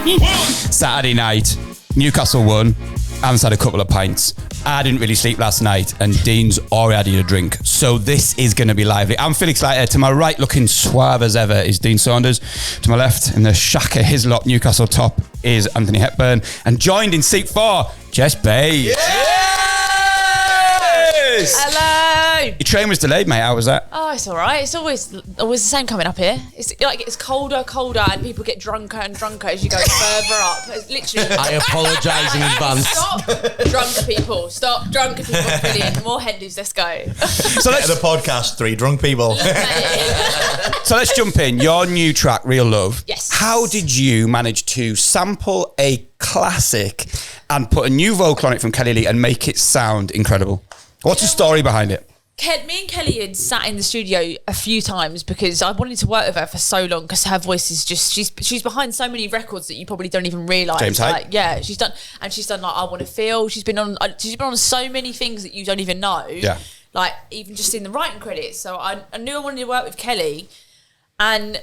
Saturday night, Newcastle won. Anne's had a couple of pints. I didn't really sleep last night, and Dean's already had a drink. So this is going to be lively. I'm Felix Leiter. To my right, looking suave as ever, is Dean Saunders. To my left, in the Shaka Hislop Newcastle top, is Anthony Hepburn. And joined in seat 4, Jess Bays. Yes! Hello. Your train was delayed, mate. How was that? Oh, it's all right. It's always the same coming up here. It's colder, and people get drunker and drunker as you go further up. It's literally. I apologise in advance. Stop, drunker people. Stop, drunker people. Brilliant. More Hindus. Let's go. So let's the podcast. 3 drunk people. So let's jump in. Your new track, Real Love. Yes. How did you manage to sample a classic and put a new vocal on it from Kelli-Leigh and make it sound incredible? What's the story behind it? Me and Kelly had sat in the studio a few times because I wanted to work with her for so long because her voice is just she's behind so many records that you probably don't even realise. James Hype. Like, yeah, she's done like I Want to Feel. She's been on so many things that you don't even know. Yeah. Like even just in the writing credits. So I knew I wanted to work with Kelly, and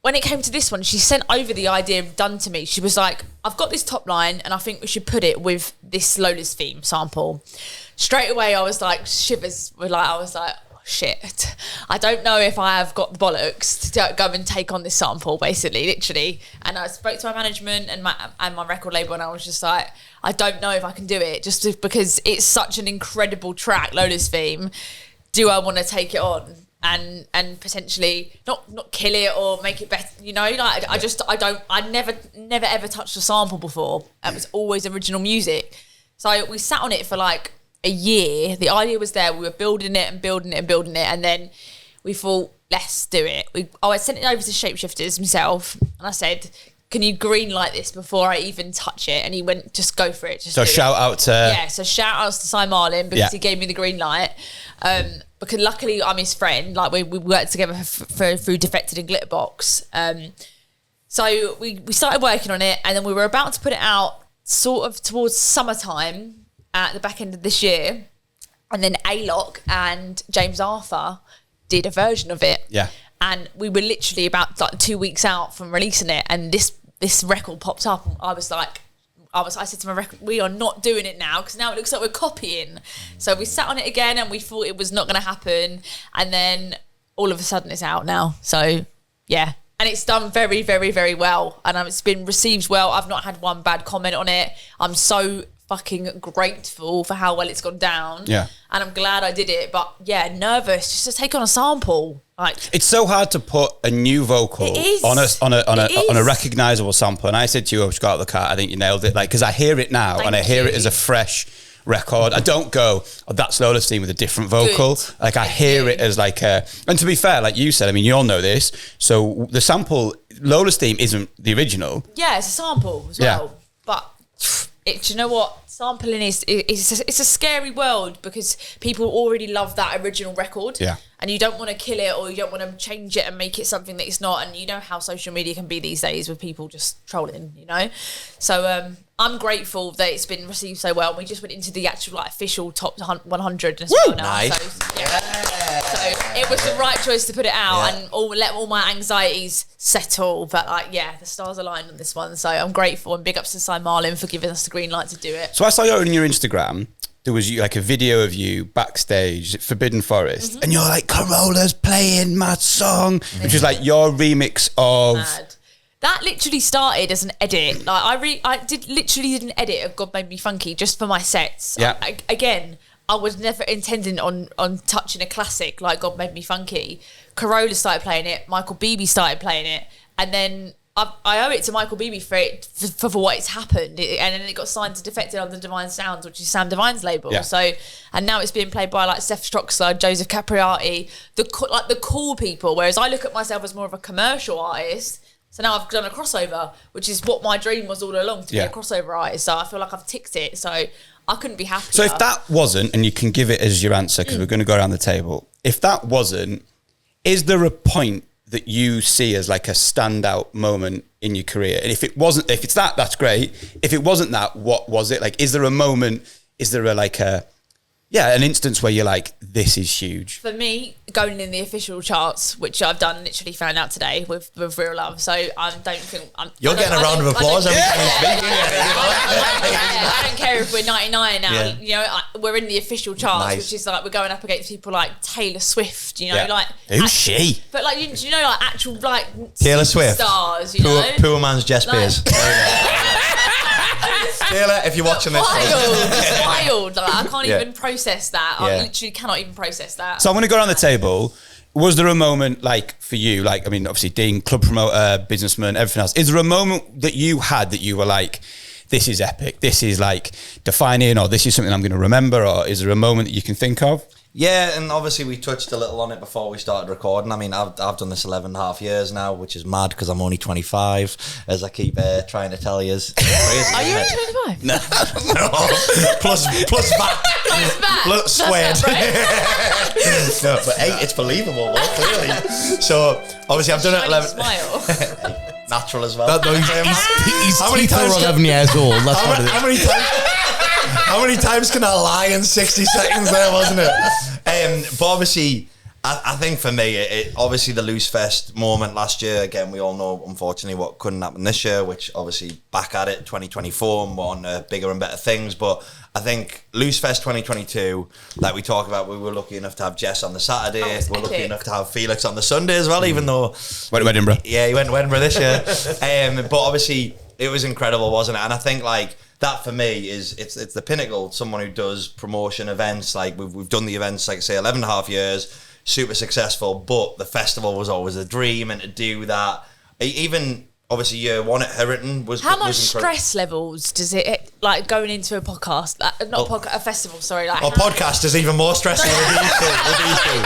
when it came to this one, she sent over the idea done to me. She was like, I've got this top line and I think we should put it with this Lola's theme sample. Straight away, I was like, shivers. I was like, oh, shit. I don't know if I have got the bollocks to go and take on this sample, basically, literally. And I spoke to my management and my record label, and I was just like, I don't know if I can do it, just because it's such an incredible track, Lola's theme. Do I want to take it on and potentially not kill it or make it better? You know, like I never ever touched a sample before. It was always original music. So we sat on it for like a year. The idea was there. We were building it, and then we thought, let's do it. I sent it over to Shapeshifters himself, and I said, can you green light this before I even touch it? And he went, just go for it. So shout out to... So shout outs to Si Marlin because he gave me the green light. Because luckily I'm his friend. Like we worked together through Defected and Glitterbox. So we started working on it, and then we were about to put it out sort of towards summertime at the back end of this year. And then A-Lock and James Arthur did a version of it. Yeah. And we were literally about like 2 weeks out from releasing it, and this record popped up. And I said to my record, we are not doing it now because now it looks like we're copying. So we sat on it again, and we thought it was not going to happen. And then all of a sudden it's out now. So yeah, and it's done very, very, very well, and it's been received well. I've not had one bad comment on it. I'm so fucking grateful for how well it's gone down. Yeah. And I'm glad I did it. But yeah, nervous just to take on a sample. Like, it's so hard to put a new vocal on a recognisable sample. And I said to you, I just got out of the car, I think you nailed it. Like, because I hear it now and I hear it as a fresh record. I don't go, oh, that's Lola's theme with a different vocal. Good. Like I hear it as like a, and to be fair, like you said, I mean, you all know this. So the sample, Lola's theme isn't the original. Yeah, it's a sample as well. But do you know what? Sampling it's a scary world because people already love that original record. Yeah. And you don't want to kill it, or you don't want to change it and make it something that it's not. And you know how social media can be these days with people just trolling, you know? So I'm grateful that it's been received so well. We just went into the actual like official top 100 as well now. Nice. So, so it was the right choice to put it out and let all my anxieties settle. But like, the stars aligned on this one. So I'm grateful, and big ups to Si Marlin for giving us the green light to do it. So I saw you on your Instagram. There was like a video of you backstage at Forbidden Forest, and you're like, Corola's playing my song, which is like your remix of... Mad. That literally started as an edit. Like I did an edit of God Made Me Funky just for my sets. Yeah. I was never intending on touching a classic like God Made Me Funky. Corolla started playing it. Michael Beebe started playing it, and then I owe it to Michael Beebe for what it's happened. And then it got signed to Defected under Divine Sounds, which is Sam Divine's label. Yeah. So, and now it's being played by like Seth Stroxler, Joseph Capriati, the cool people. Whereas I look at myself as more of a commercial artist. So now I've done a crossover, which is what my dream was all along, to be a crossover artist. So I feel like I've ticked it. So I couldn't be happier. So if that wasn't, and you can give it as your answer, because we're going to go around the table. If that wasn't, is there a point that you see as like a standout moment in your career? And if it's that, that's great. If it wasn't that, what was it? Like, is there a moment, is there a an instance where you're like, this is huge. For me, going in the official charts, which I've done, literally found out today with Real Love. So I don't think you're getting a round of applause every time you speak. I don't care if we're 99 now. Yeah. You know, we're in the official charts, Nice. which is like we're going up against people like Taylor Swift. You know, like who's she? But like, do you know, like actual like Taylor Swift stars. You know, poor man's Jess Bays. Taylor, if you're watching this, wild. Like, I can't even process that. I literally cannot even process that. So I'm going to go around the table. Was there a moment, like, for you, like, I mean, obviously, Dean, club promoter, businessman, everything else. Is there a moment that you had that you were like, this is epic, this is like defining, or this is something I'm going to remember, or is there a moment that you can think of? Yeah, and obviously we touched a little on it before we started recording. I mean, I've done this 11.5 years now, which is mad because I'm only 25, as I keep trying to tell you. Crazy, are you only 25? No. plus VAT. Plus squared. No, but 8, it's believable, though, clearly. So, obviously I've done it 11... Smile. Natural as well. He's how many times 11 years old. That's what it is. How many times can I lie in 60 seconds there, wasn't it? But obviously, I think for me, obviously the Loose Fest moment last year, again, we all know, unfortunately, what couldn't happen this year, which obviously back at it, 2024, and on bigger and better things. But I think Loose Fest 2022, like we talk about, we were lucky enough to have Jess on the Saturday. We're lucky enough to have Felix on the Sunday as well, even though... Went to Edinburgh. Yeah, he went to Edinburgh this year. But obviously, it was incredible, wasn't it? And I think, like... that for me is it's the pinnacle. Someone who does promotion events, like we've done the events, like I say, 11.5 years, super successful. But the festival was always a dream, and to do that, even obviously year one at Herriton was. How much stress levels does it like going into a podcast? A festival. Sorry, like podcast is even more stressful than these two.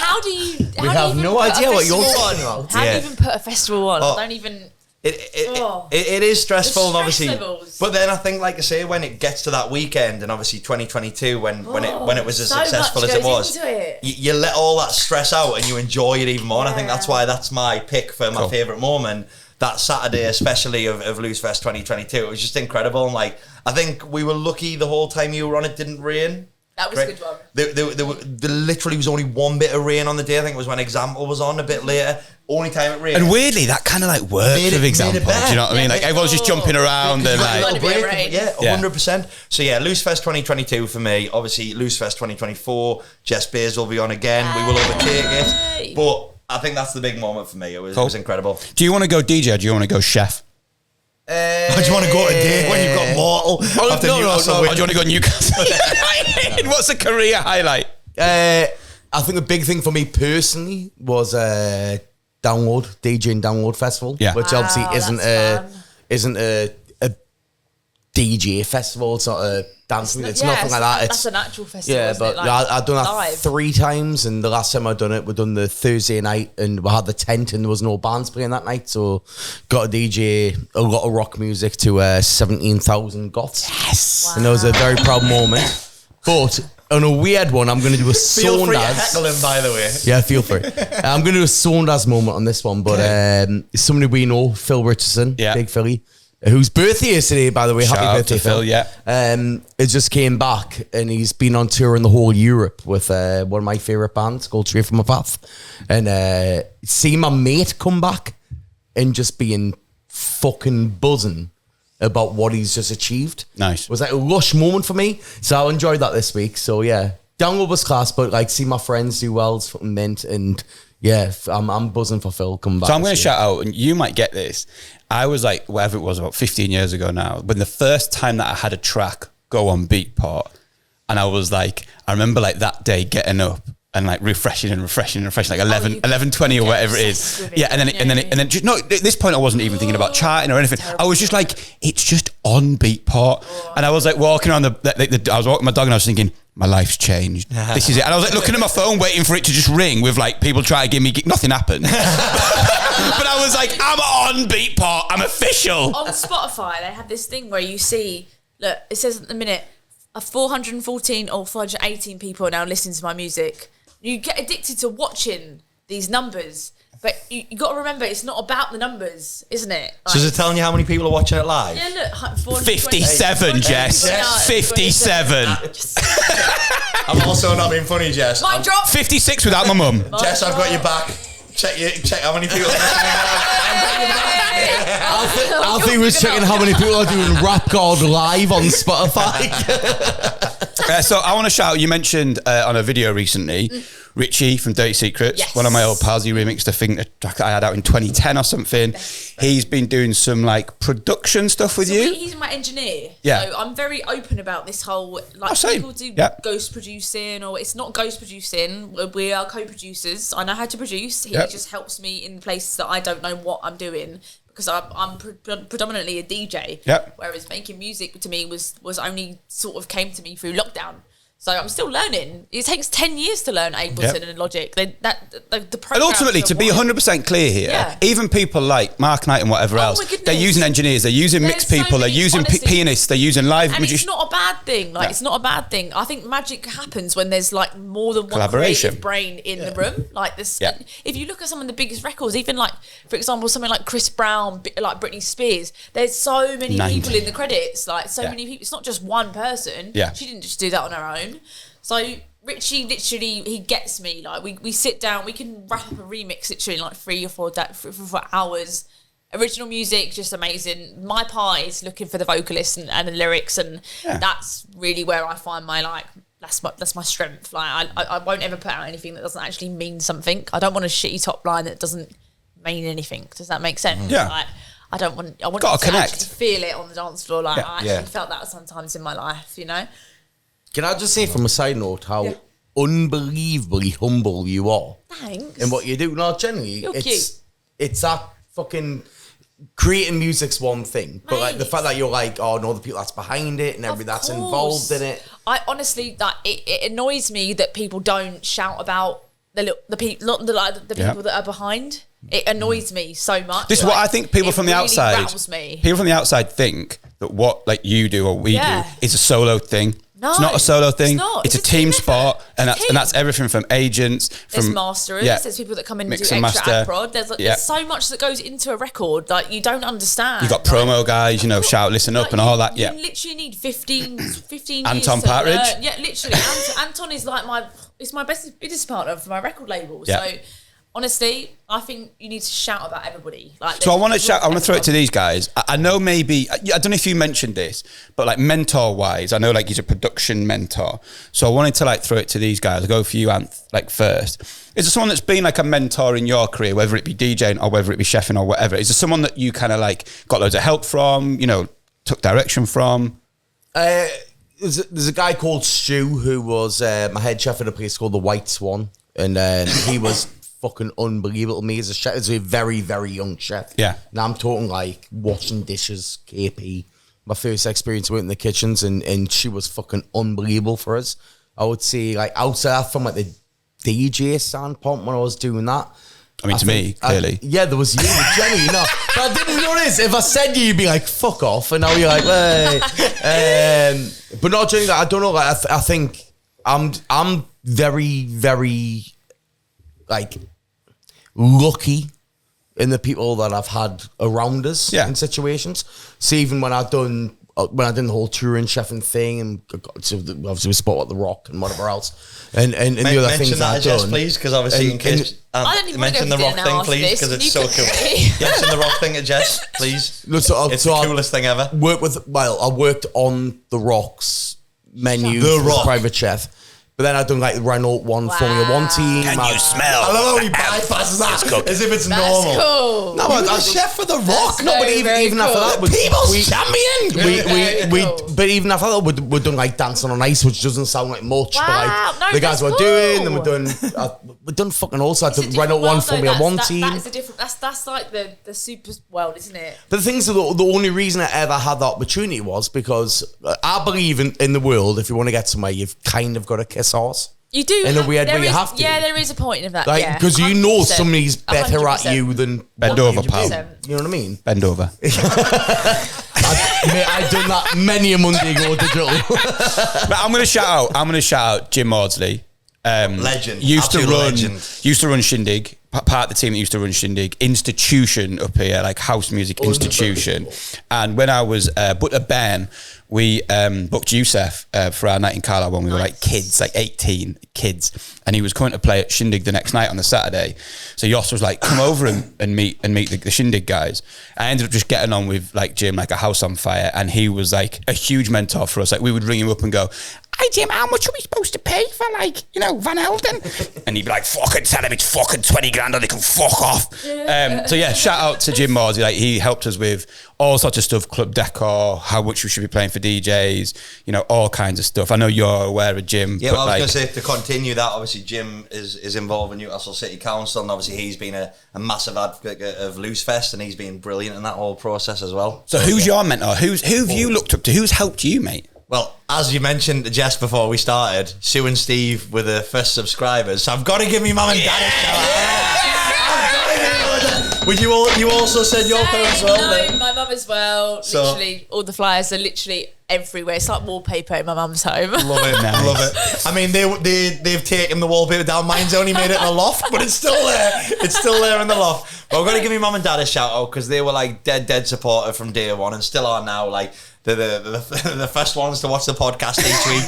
How do you? We have no idea what you're talking about. How do you even put a festival on? I don't even. It is stressful, and obviously, levels. But then I think, like I say, when it gets to that weekend, and obviously 2022, when it was as successful as it was, you let all that stress out and you enjoy it even more. And I think that's why that's my pick for my favourite moment. That Saturday, especially of Loose Fest 2022, it was just incredible. And like, I think we were lucky the whole time you were on. It didn't rain. That was a good one. There literally was only one bit of rain on the day. I think it was when Example was on a bit later. Only time it rained. And weirdly, that kind of like worked with Example. Do you know what I mean? Like everyone's just jumping around and like... Yeah, 100%. So yeah, Loose Fest 2022 for me. Obviously, Loose Fest 2024. Jess Bays will be on again. We will overtake it. But I think that's the big moment for me. It was incredible. Do you want to go DJ or do you want to go chef? Do you want to go today when you've got Mortal? No. Or do you want to go Newcastle? What's a career highlight? I think the big thing for me personally was DJ and Download Festival, which obviously isn't a DJ festival. It's not a dance. It's nothing like that. That's an actual festival. Yeah, but I've done that 3 times, and the last time I'd done it, we'd done the Thursday night, and we had the tent, and there was no bands playing that night, so got to DJ a lot of rock music to 17,000 goths. Yes, and it was a very proud moment. But on a weird one, I'm going to do a Feel free to heckle him, by the way. Yeah, feel free. I'm going to do a Saunders moment on this one, but somebody we know, Phil Richardson, Big Philly, whose birthday is today, by the way. Shout Happy birthday, Phil. It just came back, and he's been on tour in the whole Europe with one of my favourite bands called Straight From My Path. And see my mate come back and just being fucking buzzing about what he's just achieved. Nice. It was like a lush moment for me. So I enjoyed that this week. So yeah, Download was class, but like see my friends do well, it's fucking mint. And yeah, I'm buzzing for Phil coming back. So I'm going to shout out, and you might get this. I was like, whatever it was, about 15 years ago now, when the first time that I had a track go on Beatport, and I was like, I remember like that day getting up and like refreshing, like 11:20 or whatever it is. Yeah, and then just, no, at this point I wasn't even thinking about charting or anything. I was just like, it's just on Beatport. And I was like walking around I was walking my dog and I was thinking, my life's changed. This is it. And I was like looking at my phone waiting for it to just ring with like people trying to give me, nothing happened. But I was like, I'm on Beatport, I'm official. On Spotify, they have this thing where you see, look, it says at the minute, 414 or 418 people are now listening to my music. You get addicted to watching these numbers. But you got to remember, it's not about the numbers, isn't it? So is it telling you how many people are watching it live? Yeah, look, 57, Jess. 57. I'm also not being funny, Jess. Mic drop. 56 without my mum. Jess, I've got your back. Check how many people are listening. Alfie was checking how many people are doing Rap God live on Spotify. So I want to shout, you mentioned on a video recently, Richie from Dirty Secrets, one of my old pals, he remixed a thing that I had out in 2010 or something. He's been doing some like production stuff with you. He's my engineer. Yeah. So I'm very open about this whole, like, people do ghost producing, or it's not ghost producing. We are co-producers. I know how to produce. He just helps me in places that I don't know what I'm doing, because I'm predominantly a DJ. Whereas making music to me was only sort of came to me through lockdown. So I'm still learning. It takes 10 years to learn Ableton and Logic. The and ultimately, to be 100% clear here, even people like Mark Knight and whatever else, they're using engineers, they're using mixed people, they're using pianists, they're using live. And it's not a bad thing. Like, it's not a bad thing. I think magic happens when there's like more than one creative brain in the room. Like this, if you look at some of the biggest records, even like, for example, something like Chris Brown, like Britney Spears, there's so many people in the credits. Like so many people. It's not just one person. She didn't just do that on her own. So Richie literally, he gets me. Like we sit down, we can wrap up a remix literally in like 3 or 4 hours. Original music, just amazing. My pies, looking for the vocalist and the lyrics, and that's really where I find my like that's my strength. Like I won't ever put out anything that doesn't actually mean something. I don't want a shitty top line that doesn't mean anything. Does that make sense? Yeah. Like, I want you to actually feel it on the dance floor. Like I actually felt that sometimes in my life, you know. Can I just say from a side note how unbelievably humble you are? Thanks. In what you do. No, generally, You're cute. It's that fucking creating music's one thing, but like the fact that you're like, oh no, the people that's behind it and everything that's involved in it. I honestly, that it annoys me that people don't shout about the people, not the people that are behind. It annoys me so much. This is what I think people from the outside. People from the outside think that what like you do or we do is a solo thing. No, it's not a solo thing. It's a team sport, and that's everything from agents. There's masterers. There's people that come in and do extra ad prod. There's so much that goes into a record like you don't understand. You got promo guys, you know, shout, listen up, and all that. You literally need 15 Anton years Partridge. Yeah, literally. Anton is like my best business partner for my record label. So. Honestly, I think you need to shout about everybody. Like, so I want to throw it to these guys. I know maybe, I don't know if you mentioned this, but like mentor wise, I know like he's a production mentor. So I wanted to like throw it to these guys. I'll go for you, Ant, like first. Is there someone that's been like a mentor in your career, whether it be DJing or whether it be chefing or whatever? Is there someone that you kind of like got loads of help from, you know, took direction from? There's a guy called Stu who was my head chef at a place called the White Swan. And he was fucking unbelievable to me as a chef. As a very, very young chef. Yeah. Now I'm talking like washing dishes, KP. My first experience with in the kitchens, and she was fucking unbelievable for us. I would say like outside from like the DJ standpoint when I was doing that. I mean, to me, clearly. There was you, Jenny, you know. But I didn't know this. If I said you'd be like, fuck off. And now you're like, hey. But not Jenny, I don't know. Like, I think I'm very, very, like, lucky in the people that I've had around us in situations. So even when I did the whole touring chefing thing and got to obviously we spot at the Rock and whatever else and the other things that I've done, please, because obviously in case I don't even mention the Rock thing, please, because it's so cool. Mention the Rock thing at Jess, please. It's the coolest thing ever. I worked on the Rock's menu as private chef. But then I've done like the Renault Formula 1 team. Can you smell? I love how he bypasses that as if it's normal. Cool. No, but I'm chef for the Rock. No, but even after that, People's champion. But even after that, we're done like Dancing on Ice, which doesn't sound like much. But like the guys were doing, and we've done fucking all sorts of Renault Formula 1 team. That's a different. That's like the super world, isn't it? But the things the only reason I ever had the opportunity was because I believe in the world. If you want to get somewhere, you've kind of got to kiss horse. You do in a weird way. You have to. Yeah, there is a point of that. Like because you know somebody's better 100%. At you than bend over, pal. You know what I mean? Bend over. I've done that many a Monday ago digital. But I'm gonna shout out Jim Maudsley. Legend. Used to Absolute run Shindig. Part of the team that used to run Shindig. Institution up here, like house music institution. And when I was Butter Ben, we booked Youssef for our night in Carlisle when we were like kids, like 18 kids, and he was coming to play at Shindig the next night on the Saturday. So Yoss was like, come over and meet the Shindig guys. I ended up just getting on with like Jim like a house on fire, and he was like a huge mentor for us. Like we would ring him up and go, "Hey Jim, how much are we supposed to pay for like, Van Helden?" And he'd be like, "Fucking tell him it's fucking 20 grand or they can fuck off." So yeah, shout out to Jim Morsey. Like he helped us with all sorts of stuff, club decor, how much we should be playing for DJs, all kinds of stuff. I know you're aware of Jim. Yeah, well, I was going to say, to continue that, obviously Jim is involved in Newcastle City Council, and obviously he's been a massive advocate of LooseFest, and he's been brilliant in that whole process as well. So who's your mentor? Who have you looked up to? Who's helped you, mate? Well, as you mentioned just before we started, Sue and Steve were the first subscribers, so I've got to give me mum and dad a shout out. Would you also said your parents as well? No, my mum as well. So, literally, all the flyers are literally everywhere. It's like wallpaper in my mum's home. Love it, nice. Love it. I mean, they've taken the wallpaper down. Mine's only made it in the loft, but it's still there. It's still there in the loft. But I've got to give me mum and dad a shout out because they were like dead supportive from day one, and still are now. Like they're the first ones to watch the podcast each week.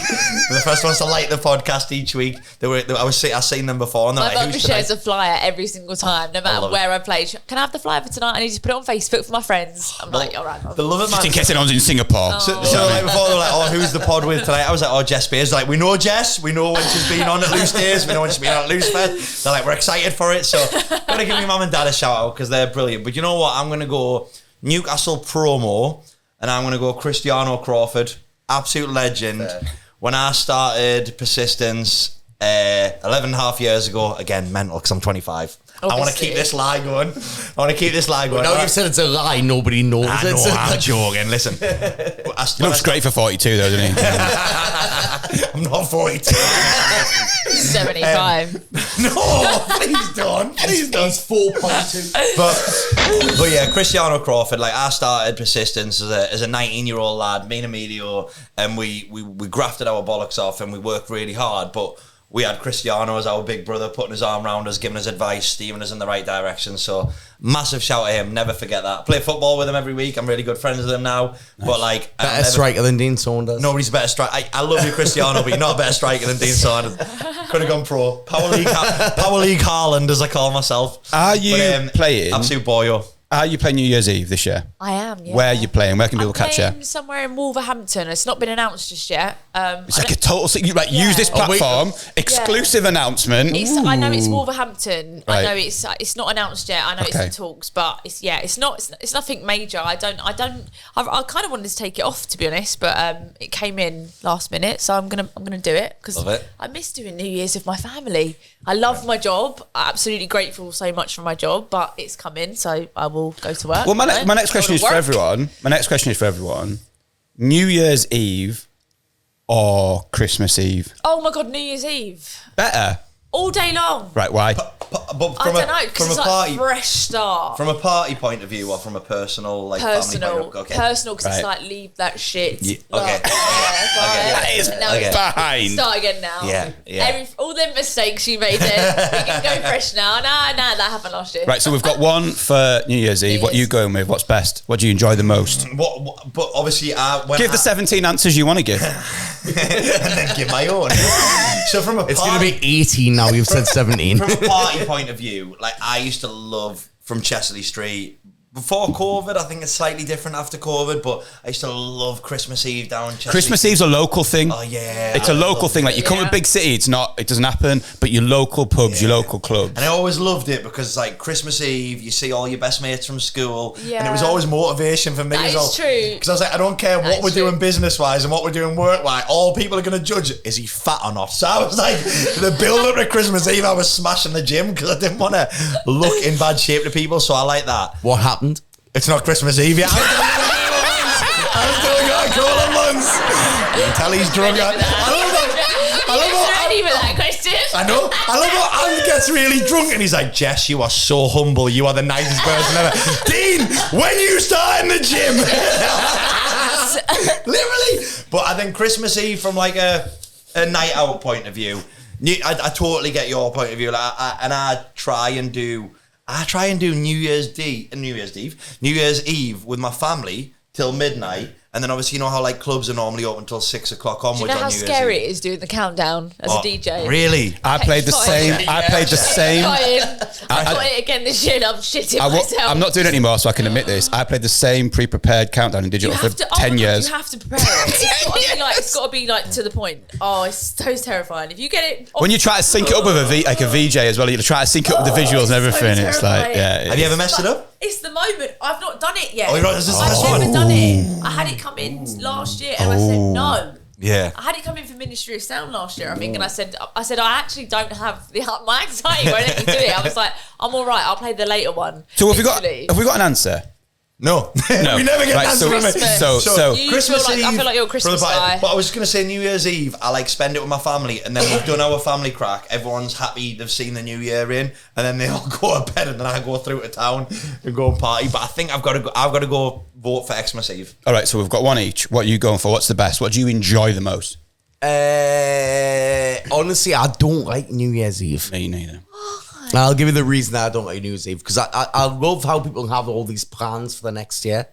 They're the first ones to like the podcast each week. I've seen them before. And my like, mum shares a flyer every single time, no matter where I play. Can I have the flyer for tonight? I need to put it on Facebook for my friends. I'm like, all right. They love it, man. Just in case anyone's in Singapore. So like before, they're like, "Oh, who's the pod with tonight?" I was like, "Oh, Jess Bays." Like, we know Jess. We know when she's been on at Loose Days. We know when she's been on at Loose Fest. They're like, "We're excited for it." So gotta give me mum and dad a shout out because they're brilliant. But you know what? I'm gonna go Newcastle promo. And I'm going to go Cristiano Crawford, absolute legend. Fair. When I started Persistence 11 and a half years ago, again, mental because I'm 25. Obviously. I want to keep this lie going. Now you've said it's a lie, nobody knows. I know, I'm joking. Listen. He looks great for 42 though, doesn't he? I'm not 42. 75. No, please don't. Please don't. He's 4.2. But yeah, Cristiano Crawford, like I started Persistence as a 19-year-old lad, me and Emilio, and we grafted our bollocks off and we worked really hard, but we had Cristiano as our big brother putting his arm around us, giving us advice, steering us in the right direction. So massive shout at him. Never forget that. Play football with him every week. I'm really good friends with him now. Nice. But like better striker than Dean Saunders. Nobody's a better striker. I love you, Cristiano, but you're not a better striker than Dean Saunders. Could have gone pro. Power League Haaland, as I call myself. Are you playing? Absolute boyo. Are you playing New Year's Eve this year? I am, yeah. Where are you playing? Where can people catch you? Somewhere in Wolverhampton. It's not been announced just yet. It's like a total secret. Like, use this platform. Exclusive announcement. I know it's Wolverhampton. Right. I know it's not announced yet. I know it's in talks, but it's nothing major. I kind of wanted to take it off, to be honest, but it came in last minute, so I'm gonna do it because I miss doing New Year's with my family. I love my job. I'm absolutely grateful so much for my job, but it's come in, so I will go to work. Well, my next question is for everyone. New Year's Eve or Christmas Eve? Oh my God, New Year's Eve. Better. All day long. Right, why? But I don't know, because it's like a fresh start. From a party point of view or from a personal, like family point of view? Okay. Personal, because it's like, leave that shit. Yeah, okay. That is fine. Start again now. Yeah. All them mistakes you made then, we can go fresh now. Nah, that happened last year. Right, so we've got one for New Year's Eve. What are you going with? What's best? What do you enjoy the most? But obviously, give the 17 answers you want to give. And then give my own. So it's going to be 18 now. You've said 17. From a party point of view, like I used to love from Chesley Street before COVID. I think it's slightly different after COVID, but I used to love Christmas Eve down Chesley. Christmas Eve's a local thing. Oh yeah, it's a local thing. Like you come to a big city, it doesn't happen. But your local pubs, your local clubs. And I always loved it because like Christmas Eve, you see all your best mates from school, and it was always motivation for me as well. That's true. Because I was like, I don't care what we're doing business wise and what we're doing work wise. All people are going to judge: is he fat or not? So I was like, the build up to Christmas Eve, I was smashing the gym because I didn't want to look in bad shape to people. So I like that. What happened? It's not Christmas Eve yet. I'm still got a couple of months. You can tell he's drunk. I love how ready for that question. I know. I love how Alan gets really drunk and he's like, Jess, you are so humble. You are the nicest person ever. Dean, when you start in the gym. Literally. But I think Christmas Eve from like a night out point of view, I totally get your point of view. Like, I try and do New Year's Eve with my family till midnight. And then obviously, you know how like clubs are normally open until 6 o'clock onwards. Do you know how on New Year's scary Eve? it is doing the countdown as a DJ? Really? I played the same. I played the same. I've got it again this year and I'm shitting myself. I'm not doing it anymore, so I can admit this. I played the same pre-prepared countdown in digital for 10 years. You have to prepare it. It's got to be like to the point. Oh, it's so terrifying. If you get it... When you try to sync it up with a VJ as well, you try to sync it up with the visuals and everything. So it's like, yeah. Have you ever messed it up? It's the moment. I've not done it yet. Oh, you're right. This is I've never done it. I had it come in last year and I said no. Yeah. I had it come in for Ministry of Sound last year, I think, and I said I actually don't have my anxiety won't let me do it. I was like, I'm all right. I'll play the later one. So have we got an answer? No. We never get an answer from it. So Christmas Eve. I feel like you're a Christmas guy. But I was just going to say New Year's Eve, I like spend it with my family and then we've done our family crack. Everyone's happy they've seen the new year in and then they all go to bed and then I go through to town and go and party. But I think I've got to go vote for Xmas Eve. All right, so we've got one each. What are you going for? What's the best? What do you enjoy the most? Honestly, I don't like New Year's Eve. Me neither. I'll give you the reason I don't like New Year's Eve because I love how people have all these plans for the next year,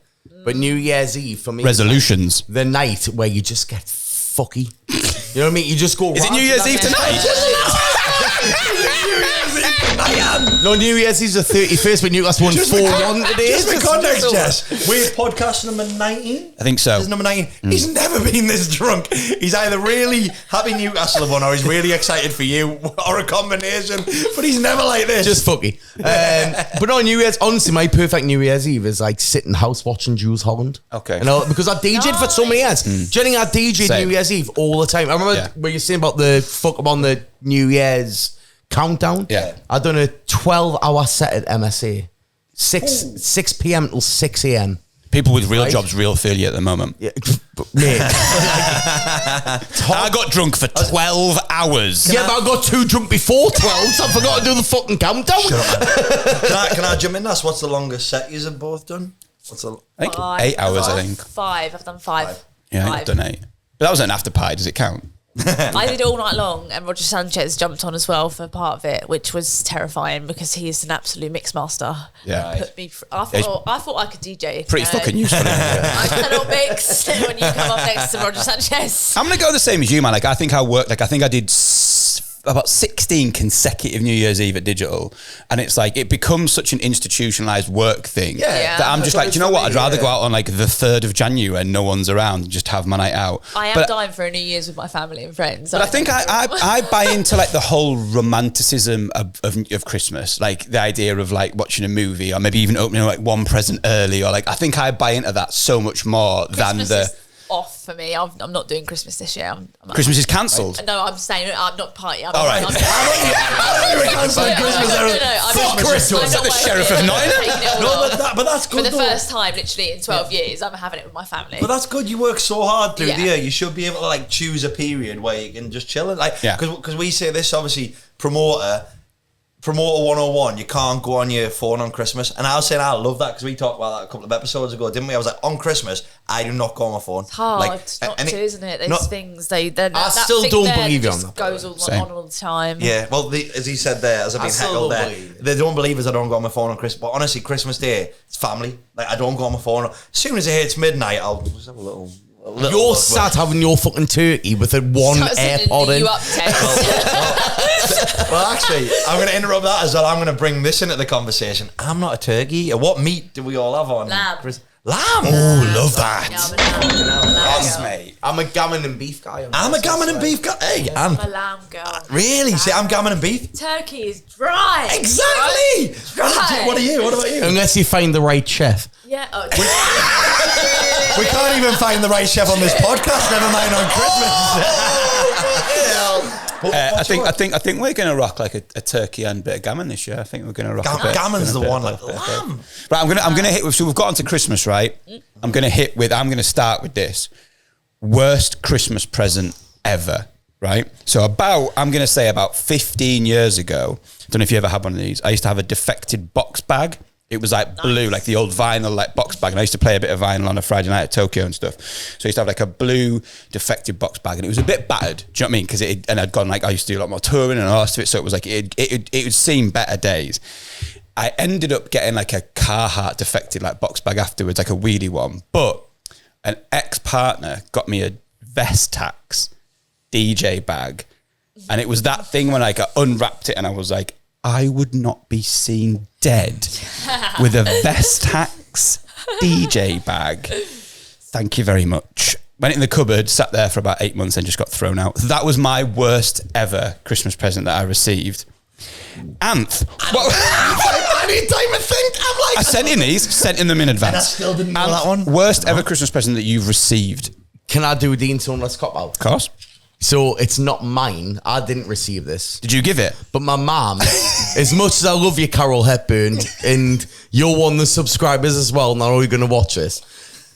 but New Year's Eve for me, resolutions, like the night where you just get fucky. You know what I mean? You just go. Is it New Year's Eve tonight? No, New Year's Eve's the 31st, but Newcastle won 4-1 today. Just for context, Jess, we're podcast number 19. I think so. This is number 19. He's never been this drunk. He's either really happy Newcastle have won or he's really excited for you or a combination, but he's never like this. Just fucky. But no, New Year's, honestly, my perfect New Year's Eve is like sitting house watching Jules Holland. Okay. You know, because I DJ'd for so many years. Jenny, I DJ'd Same. New Year's Eve all the time. I remember when you're saying about the fuck up on the New Year's countdown. Yeah. I done a 12-hour set at MSA. 6 p.m. till 6 a.m. People with real jobs real feel you at the moment. Yeah, mate. I got drunk for 12 hours. But I got too drunk before 12, so I forgot to do the fucking countdown. Can I jump in? What's the longest set you have both done? I think 8 hours, I think. 5. I've done 5. Yeah, I've done 8. But that was an after pie. Does it count? I did all night long, and Roger Sanchez jumped on as well for part of it, which was terrifying because he is an absolute mix master. Yeah, Put me I thought I could DJ. Pretty fucking useful. I cannot mix when you come up next to Roger Sanchez. I'm gonna go the same as you, man. Like I think I did about 16 consecutive New Year's Eve at Digital, and it's like it becomes such an institutionalized work thing that I'm just like, do you know what? I'd rather go out on like the 3rd of January when no one's around and just have my night out. I am dying for a New Year's with my family and friends. But I think I buy into like the whole romanticism of Christmas, like the idea of like watching a movie or maybe even opening like one present early, or like I think I buy into that so much more than the. Off for me. I'm not doing Christmas this year. Christmas is cancelled. No, I'm saying I'm not partying. All right. I'm cancelling Christmas. Fuck Christmas. I'm the sheriff of Nottingham. No, but that's good. For the first time, literally in 12 years, I'm having it with my family. But that's good. You work so hard through the year. You should be able to like choose a period where you can just chill. Like, because we say this, obviously, promoter 101, you can't go on your phone on Christmas. And I was saying I love that because we talked about that a couple of episodes ago, didn't we? I was like, on Christmas, I do not go on my phone. It's hard like, not to, isn't it? Those things, I still don't believe you on that. Goes on all the time. Yeah, well, as he said there, as I've been heckled there, they don't believe us I don't go on my phone on Christmas. But honestly, Christmas Day, it's family. Like, I don't go on my phone. As soon as it hits midnight, I'll just have a little You're sat having your fucking turkey with a one AirPod in. Well, actually, I'm going to interrupt that as well. I'm going to bring this into the conversation. I'm not a turkey. What meat do we all have on? Lamb. Lamb. Oh, love that. Mate. I'm a gammon and beef guy. I'm a gammon and beef guy. Hey, I'm a lamb girl. Really? See, I'm gammon and beef. Turkey is dry. Exactly. Dry. What are you? What about you? Unless you find the right chef. Yeah. Oh, we can't even find the right chef on this podcast. Never mind on Christmas. I think we're going to rock like a turkey and a bit of gammon this year. I think we're going to rock a bit. Gammon's the one. Like lamb. Right, I'm going to hit with. So we've got onto Christmas, right? I'm going to start with this worst Christmas present ever. Right. So I'm going to say about 15 years ago. I don't know if you ever had one of these. I used to have a Defected box bag. It was like blue, like the old vinyl like box bag. And I used to play a bit of vinyl on a Friday night at Tokyo and stuff. So I used to have like a blue Defected box bag, and it was a bit battered. Do you know what I mean? Because I'd gone like, I used to do a lot more touring and all the rest of it. So it was like, it would seem better days. I ended up getting like a Carhartt Defected like box bag afterwards, like a wheelie one. But an ex-partner got me a Vestax DJ bag. And it was that thing when I unwrapped it and I was like, I would not be seen dead with a Vestax DJ bag. Thank you very much. Went in the cupboard, sat there for about 8 months and just got thrown out. That was my worst ever Christmas present that I received. Anth. I need time to think. I'm like, I sent in them in advance. And I still didn't know that one. Worst ever Christmas present that you've received. Can I do Dean Let's Cop Out? Of course. So it's not mine. I didn't receive this. Did you give it? But my mum, as much as I love you, Carol Hepburn, and you're one of the subscribers as well, not only going to watch this,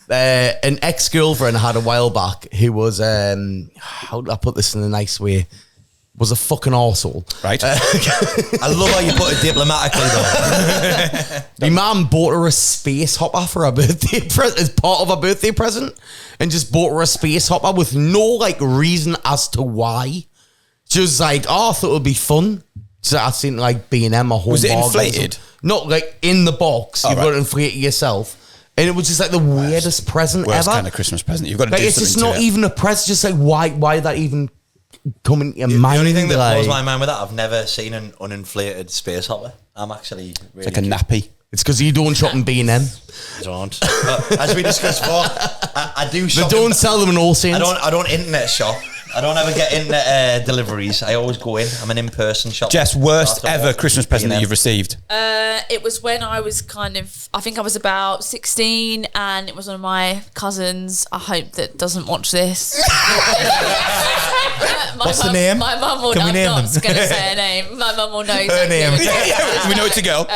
an ex-girlfriend I had a while back who was, how do I put this in a nice way? Was a fucking arsehole. Right. I love how you put it diplomatically though. My mum bought her a space hopper for her birthday as part of her birthday present, and just bought her a space hopper with no like reason as to why. She was like, oh, I thought it would be fun. So I seen like B&M or home. Was it inflated? Not like in the box. You've got to inflate it yourself. And it was just like the weirdest present worst ever. kind of Christmas present. You've got to like, do it's something just not to it. even a present. Just like why that even come in your The mind? only thing that like, blows my mind with that, I've never seen an uninflated space hopper. I'm actually really It's like a nappy. it's because you don't shop in B&M. don't. As we discussed before, I do They shop. don't sell them in All Saints. I don't internet shop. I don't ever get internet deliveries. I always go in. I'm an in-person shop. Jess, worst ever Christmas present that you've received? It was when I was I think I was about 16, and it was one of my cousins. I hope that doesn't watch this. What's the name? My mum will Can we I'm name not them? going to say her name. My mum will know Her name. We know it's a girl.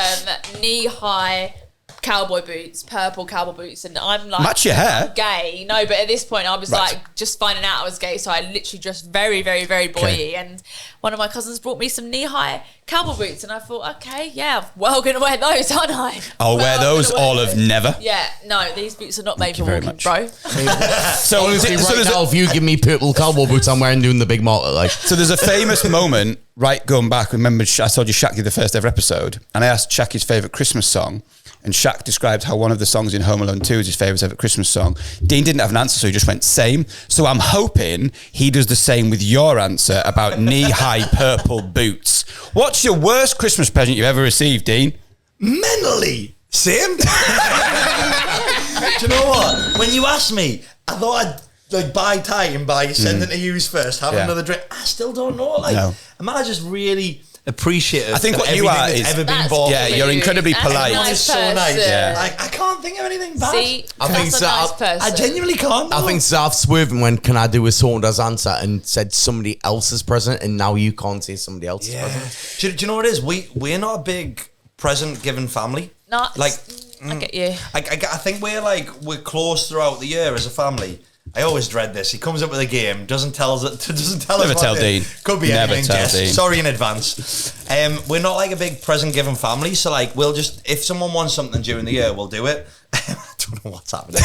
Knee-high cowboy boots, purple cowboy boots, and I'm like, Match your hair. I'm gay. No, but at this point I was Right. like just finding out I was gay, so I literally dressed very, very, very boy-y. And one of my cousins brought me some knee-high cowboy boots, and I thought, okay, yeah, well, gonna wear those, aren't I? I'll wear Well, I'm those gonna wear all of those. never. Yeah, no, these boots are not made for very walking, much. bro. So, Honestly, so right there's now, if you give me purple cowboy boots, I'm wearing doing the big market. Like, So there's a famous moment, right, going back. Remember, I told you Shaq did the first ever episode, and I asked Shaq his favourite Christmas song, and Shaq described how one of the songs in Home Alone 2 is his favourite ever Christmas song. Dean didn't have an answer, so he just went, same. So I'm hoping he does the same with your answer about knee-high purple boots. What's your worst Christmas present you've ever received, Dean? Mentally, same. Do you know what? When you asked me, I thought I'd like buy time by sending to you first, have another drink. I still don't know. Like, am I just really appreciative? I think of what you everything are that's is- ever been That's bought. Yeah, for me? you're incredibly That's a polite. nice It's so nice. person. Yeah. Like, I can't think of anything bad. See, I think that's so. a nice person. I genuinely can't. I think Zav swerving when can I do a Saunders answer and said somebody else's present, and now you can't say somebody else's present. Do you know what it is? We're not a big present giving family. No, Like, I get you. I think we're close throughout the year as a family. I always dread this. He comes up with a game, doesn't tell us. Never tell what Dean. Could be Never anything. tell Jess. Dean. Sorry in advance. We're not like a big present giving family, so like we'll just, if someone wants something during the year, we'll do it. I don't know what's happening.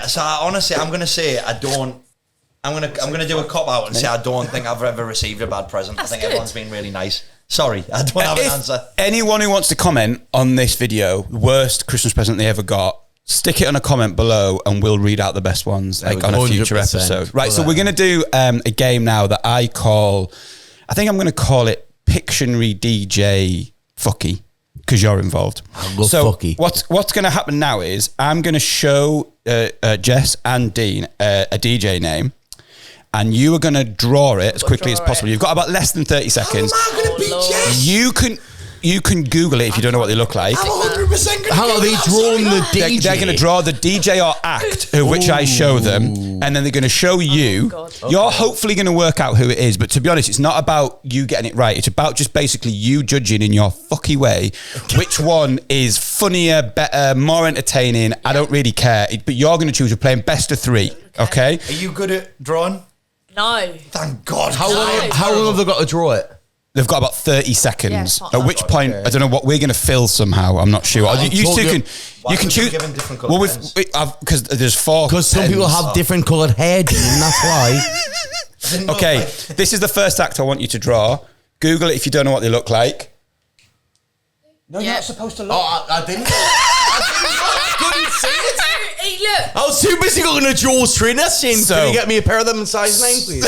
So honestly, I'm gonna say I don't. I'm gonna do a cop out and say I don't think I've ever received a bad present. That's I think good. everyone's been really nice. Sorry, I don't have an If answer. anyone who wants to comment on this video, worst Christmas present they ever got, stick it on a comment below and we'll read out the best ones like on a future 100%. episode. Right, so we're going to do a game now that I think I'm going to call it Pictionary DJ Fucky, because you're involved. I love so Fucky. what's going to happen now is I'm going to show Jess and Dean a DJ name, and you are going to draw it as quickly as possible. You've got about less than 30 seconds. How am I gonna beat Lord. Jess? You can Google it if you don't know what they look like. I'm 100% gonna How are they drawing the DJ? They're going to draw the DJ or act, of which I show them, and then they're going to show you. God. You're hopefully going to work out who it is, but to be honest, it's not about you getting it right. It's about just basically you judging in your fucky way which one is funnier, better, more entertaining. I don't really care, but you're going to choose. We're playing best of three, okay? Are you good at drawing? No. Thank God. How long have they got to draw it? They've got about 30 seconds. Yeah, at which point, I don't know what we're going to fill somehow. I'm not sure. You two can choose. Well, because there's 4. Because some people have different coloured hair, Dean, that's why. Okay, this is the first act I want you to draw. Google it if you don't know what they look like. No, you're not supposed to look. Oh, I didn't. I couldn't see it. Hey, look. I was too busy going to Joel's trainer saying, can you get me a pair of them in size 9, please?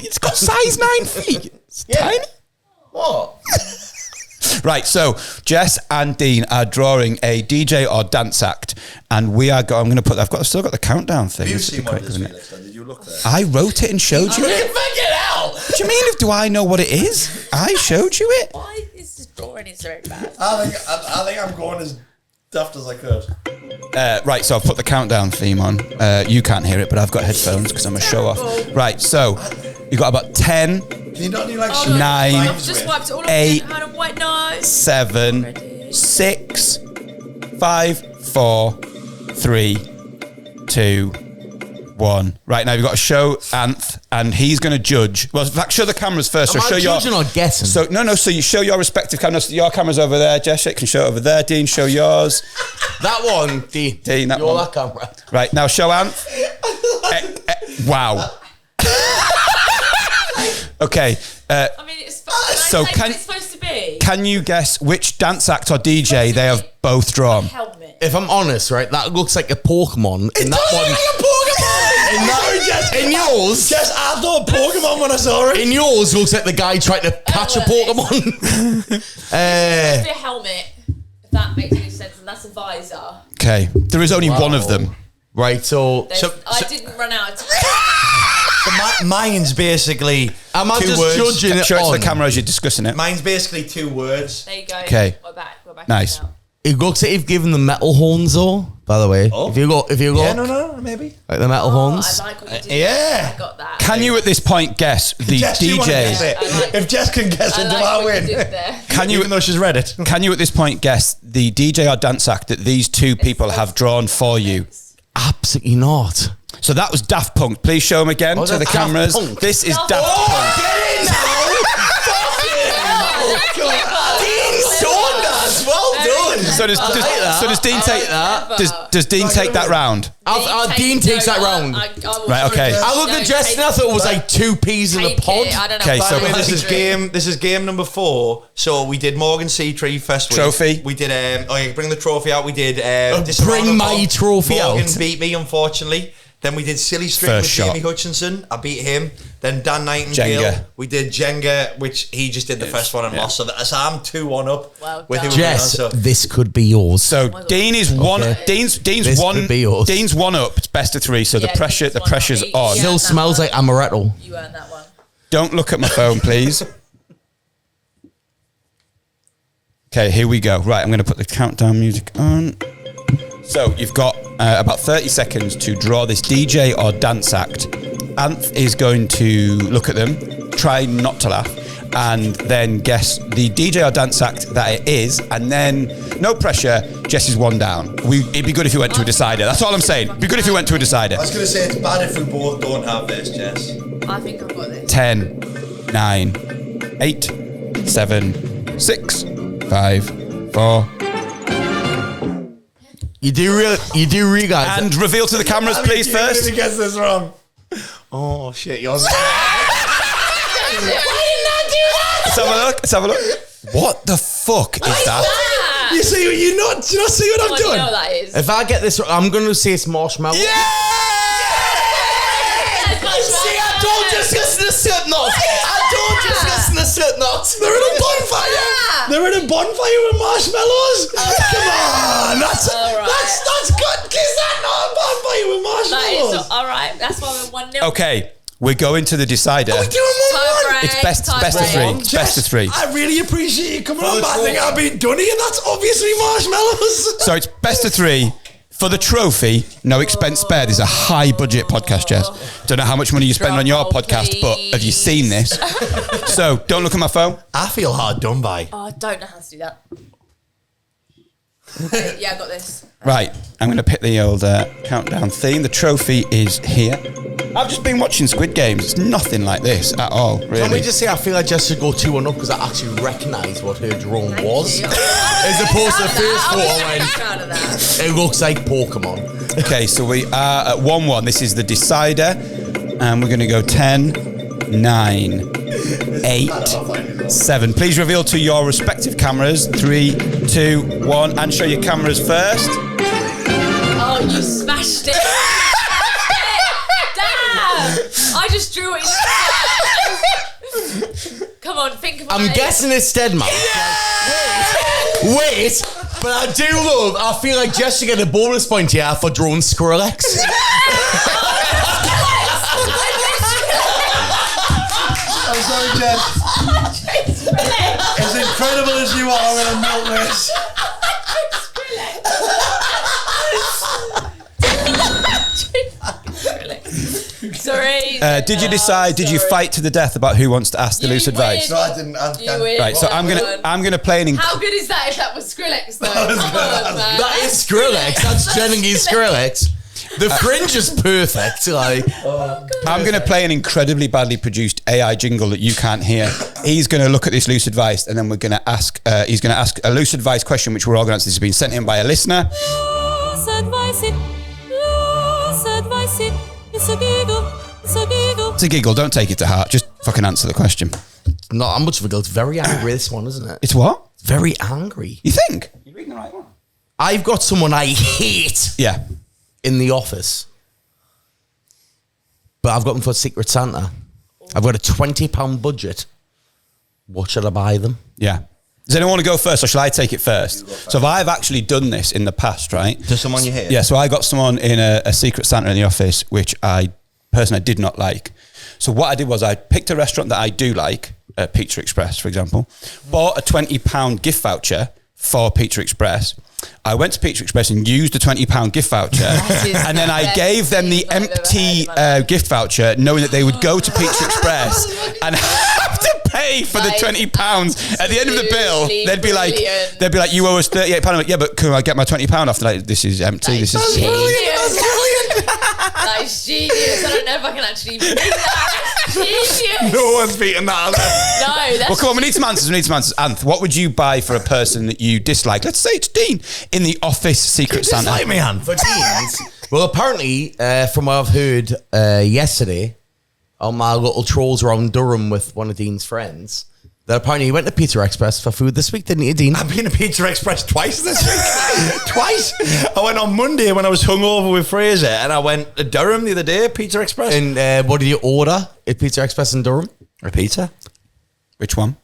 It's got size 9 feet. It's tiny. What? Right, so Jess and Dean are drawing a DJ or dance act, and we are. I've still got the countdown thing. Have you seen one of this, Felix? Did you look there? I wrote it and showed you it. What do you mean? Do I know what it is? I showed you it. Why is this drawing is very bad? I think I'm going as daft as I could. Right, so I've put the countdown theme on. You can't hear it, but I've got headphones because I'm a show off. Right, so you got about 10. Can you not do like 9, I've just wiped it all 8, off. Had a white nose. 7, 6, 5, 4, 3, 2, 1. Right, now you've got to show Anth, and he's going to judge. Well, in fact, show the cameras first. Am So show I judging or guessing? So so you show your respective cameras. So your camera's over there. Jess, you can show it over there. Dean, show yours. That one, Dean. That You're one. that camera. Right, now show Anth. Wow. Okay. I mean, it's supposed to be. Can you guess which dance act or DJ they have both drawn? Helmet. If I'm honest, right, that looks like a Pokemon. It does look like a Pokemon! In yours, Jess, I thought Pokemon when I saw it. in yours looks like the guy trying to catch a Pokemon. It's supposed to be a helmet, if that makes any sense, and that's a visor. Okay. There is only one of them. Right, so I didn't run out of time. So mine's basically am I two just words. judging it Show it to on? the camera as you're discussing it. Mine's basically 2 words. There you go. Okay. We're back. Nice. Now. It looks like you've given the metal horns though. By the way, Oh. if you go, Yeah, no, maybe. like the metal horns. I like what you did. Yeah. I got that. Can you at this point guess the Jess, do you wanna DJ? guess it? I like- If Jess can guess it, I do like I what win? you did there. Can you, Even though she's read it. can you at this point guess the DJ or dance act that these two people have drawn for you? Absolutely not. So that was Daft Punk. Please show them again to that's the Daft cameras. Punk. This is Daft Daft Punk. Punk. Get in now! Saunders, well done. So does Dean take that. Does Dean take that round? Dean takes that round. Right, okay. I looked at Jess and I thought it was like 2 peas in a pod. I don't know. Okay, why so I'm This is wondering. game number 4. So we did Morgan C Tree Fest week. Trophy. We did bring the trophy out. We did Bring my trophy Morgan out. beat me, unfortunately. Then we did Silly String First with shot. Jamie Hutchinson. I beat him. Then Dan Nightingale. Jenga. We did Jenga, which he just did the first one and lost. So I'm 2-1 up. Well with done. who Jess, we won, so- this could be yours. So Dean is one. Okay. Dean's This one. could be yours. Dean's one up. It's best of 3. So Yeah, the Dean's one up. pressure's He- on. yeah. Still that smells one. like amaretto. You earned that one. Don't look at my phone, please. Okay, here we go. Right, I'm going to put the countdown music on. So you've got about 30 seconds to draw this DJ or dance act. Anth is going to look at them, try not to laugh, and then guess the DJ or dance act that it is, and then, no pressure, Jess is 1 down. It'd be good if you went to a decider. That's all I'm saying. It'd be good if you went to a decider. I was going to say it's bad if we both don't have this, Jess. I think I've got this. 10, 9, 8, 7, 6, 5, 4. You do realize And reveal to the cameras, please, first. If he gets this wrong. Oh, shit. Yours. Let's have a look. Let's have a look. What the fuck is that? You see, do you not see what I I've don't know done? what that is. if I get this, I'm going to say it's marshmallow. Yeah! See, I don't just listen to Slipknot. They're in a bonfire. They're in a bonfire with marshmallows. Come on, that's good. Is that not a bonfire with marshmallows? That is all right. That's why we're 1-0. Okay, we're going to the decider. We're doing 1-1. It's best of 3. Jess, Best of 3. I really appreciate you coming on. I think I've been Dunny, and that's obviously marshmallows. So it's best of 3. For the trophy, no expense spared. Is a high budget podcast, Jess. Don't know how much money you spend on your Drum roll, podcast, but have you seen this? So don't look at my phone. I feel hard done by. Oh, I don't know how to do that. Okay, I got this. Right, I'm going to pick the old countdown theme. The trophy is here. I've just been watching Squid Games. It's nothing like this at all, really. Can we just say I feel like Jess should go 2-1 up because I actually recognise what her drone was. As opposed to the first photo when it looks like Pokemon. Okay, so we are at 1-1. This is the decider. And we're going to go 10, 9, 8, 7. Please reveal to your respective cameras. 3, 2, 1. And show your cameras first. Oh, you smashed it. Damn! I just drew it. Come on, think about it. I'm guessing it's DeadMau5. Wait, but I do love, I feel like Jess should get a bonus point here for drawing Skrillex. I'm sorry, Jess. As incredible as you are, I'm going to milk this. Sorry. Did you fight to the death about who wants to ask the loose advice? No, I didn't. Right, so I'm gonna play an. How good is that if that was Skrillex though? Come on, man. That is Skrillex. That's genuinely Skrillex. The fringe is perfect. Like, I'm going to play an incredibly badly produced AI jingle that you can't hear. He's going to look at this loose advice, and then we're going to ask. He's going to ask a loose advice question, which we're all going to answer. This has been sent in by a listener. Loose advice it. It's a giggle. It's a giggle. Don't take it to heart. Just fucking answer the question. not much of a giggle. It's very angry, this one, isn't it? It's what? Very angry. You think? You're reading the right one. I've got someone I hate. Yeah. In the office. But I've got them for Secret Santa. I've got a £20 budget. What should I buy them? Yeah. Does anyone want to go first, or shall I take it first? So if I've actually done this in the past, right? To someone you hate? Yeah, so I got someone in a Secret Santa in the office, which I personally did not like. So what I did was I picked a restaurant that I do like, Pizza Express, for example, bought a £20 gift voucher for Pizza Express. I went to Pizza Express and used the £20 gift voucher, and then I gave them the empty gift voucher, knowing that they would go to Pizza Express and have to pay for the £20 at the end of the bill. They'd be like, "You owe us £38." I'm like, "Yeah, but can I get my £20 off?" They're like, "This is empty. This is brilliant. That is genius. I don't know if I can actually beat that. Genius. No one's beating that. No, that's well, come on, we need some answers. Anth, what would you buy for a person that you dislike? Let's say it's Dean in the office Secret Santa. Dislike me, Anth. For Dean's. Well, apparently, from what I've heard yesterday, on my little trolls around Durham with one of Dean's friends, that apparently he went to Pizza Express for food this week, didn't he, Dean? I've been to Pizza Express twice this week. Twice. I went on Monday when I was hungover with Fraser, and I went to Durham the other day, Pizza Express. And what did you order at Pizza Express in Durham? A pizza? Which one?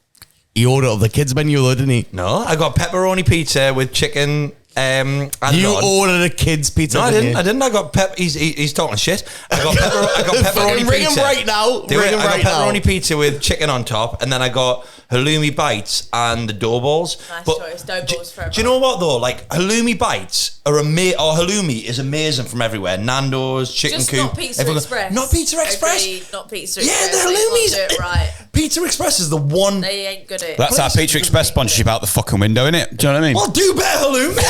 He ordered of the kids' menu, though, didn't he? No, I got pepperoni pizza with chicken. And you nod. ordered a kids' pizza. No, I didn't. didn't. I got He's talking shit. I got pepperoni Ring pizza. him right now. I got pepperoni pizza with chicken on top, and then I got halloumi bites and the dough balls. Nice choice, dough balls forever. Do you know what though? Like halloumi bites are halloumi is amazing from everywhere. Nando's, Chicken Just Coop. not Pizza Express. Not Pizza Express. Agreed, not Pizza Express. Yeah, the They halloumis. can't do it right. Pizza Express is the one. They ain't good at it. That's our Pizza Express sponsorship out the fucking window, innit? Do you know what I mean? Well, do better halloumi.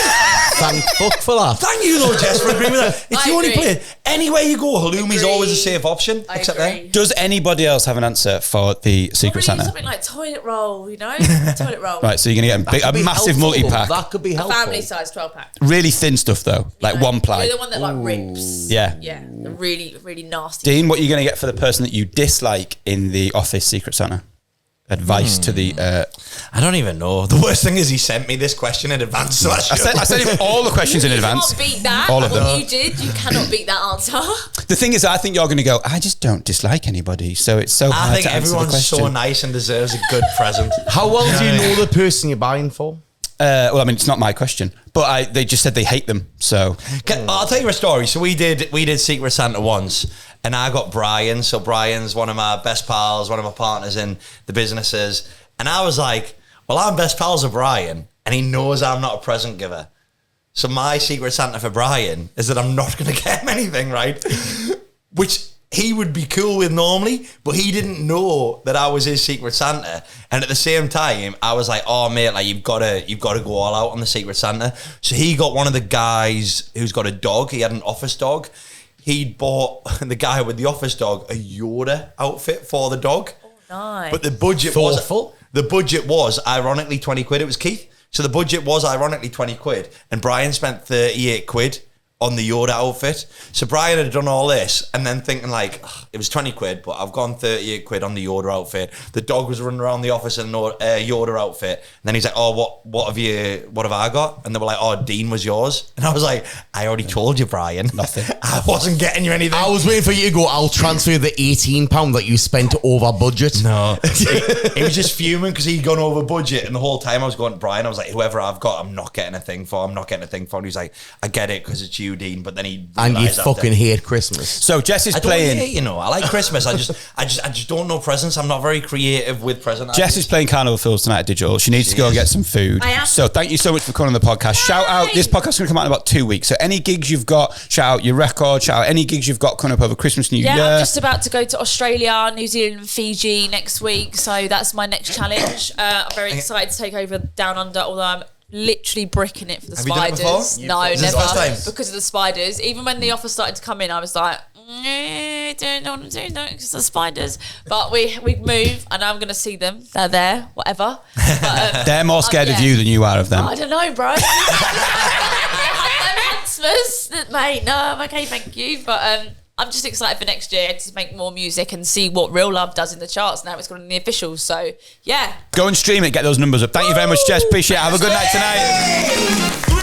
Thank fuck for that. Thank you though, Jess, for agreeing with that. It's the only agree. place. Anywhere you go, halloumi's Agree. always a safe option. I except agree. there. Does anybody else have an answer for the Secret Probably Santa? something like toilet roll, you know? Toilet roll. Right, so you're going to get a massive multi-pack. That could be A helpful. family size 12-pack. Really thin stuff, though. Like You know? one ply. You know, the one that like rips. Yeah. Yeah. The really, really nasty. Dean, what are you going to get for the person that you dislike in the office Secret Santa? Advice to the... I don't even know. The worst thing is he sent me this question in advance. So I sent him all the questions in You advance. can't beat that. All of What them. you did, you cannot beat that answer. The thing is, I think you're going to go, I just don't dislike anybody. So it's so hard I think to answer the everyone's question. so nice and deserves a good present. How well do you know the person you're buying for? Well, I mean, it's not my question, but they just said they hate them. So I'll tell you a story. So we did Secret Santa once, and I got Brian. So Brian's one of my best pals, one of my partners in the businesses. And I was like, well, I'm best pals with Brian, and he knows I'm not a present giver. So my Secret Santa for Brian is that I'm not going to get him anything, right? Which he would be cool with normally, but he didn't know that I was his Secret Santa. And at the same time, I was like, oh mate, like you've got to go all out on the Secret Santa. So he got one of the guys who's got a dog. He had an office dog. he'd bought the guy with the office dog a Yoda outfit for the dog. Nice. But the budget was ironically 20 quid. It was Keith. So the budget was ironically 20 quid. And Brian spent 38 quid on the Yoda outfit. So Brian had done all this and then thinking like, it was 20 quid, but I've gone 38 quid on the Yoda outfit. The dog was running around the office in a Yoda outfit. And then he's like, oh, what have I got? And they were like, oh, Dean was yours. And I was like, I already told you, Brian. Nothing. I wasn't getting you anything. I was waiting for you to go, I'll transfer the £18 that you spent over budget. No. He was just fuming because he'd gone over budget. And the whole time I was going to Brian, I was like, whoever I've got, I'm not getting a thing for. And he's like, I get it because it's you, Dean. But then he and you fucking hate Christmas. So Jess is I playing. Hate, I like Christmas. I just don't know presents. I'm not very creative with presents. Jess is playing Carnival Fills tonight at Digital. She needs to go and get some food. I am. So thank you so much for coming on the podcast. Yay! Shout out. This podcast is going to come out in about 2 weeks. So any gigs you've got, shout out your record. Shout out any gigs you've got coming up over Christmas, New Year. Yeah, I'm just about to go to Australia, New Zealand, and Fiji next week. So that's my next challenge. I'm very excited to take over Down Under, although I'm literally bricking it for the spiders. You done it before? No, Is never. this the first time? Because of the spiders. Even when the offer started to come in, I was like, I don't know what I'm doing because of the spiders. But we move, and I'm going to see them. They're there, whatever. But, they're more scared of you than you are of them. I don't know, bro. Mate, no, I'm okay, thank you. But I'm just excited for next year to make more music and see what Real Love does in the charts now it's gone in the officials. So, yeah. Go and stream it, get those numbers up. Thank you very much, Jess. Appreciate it. Have a good night tonight.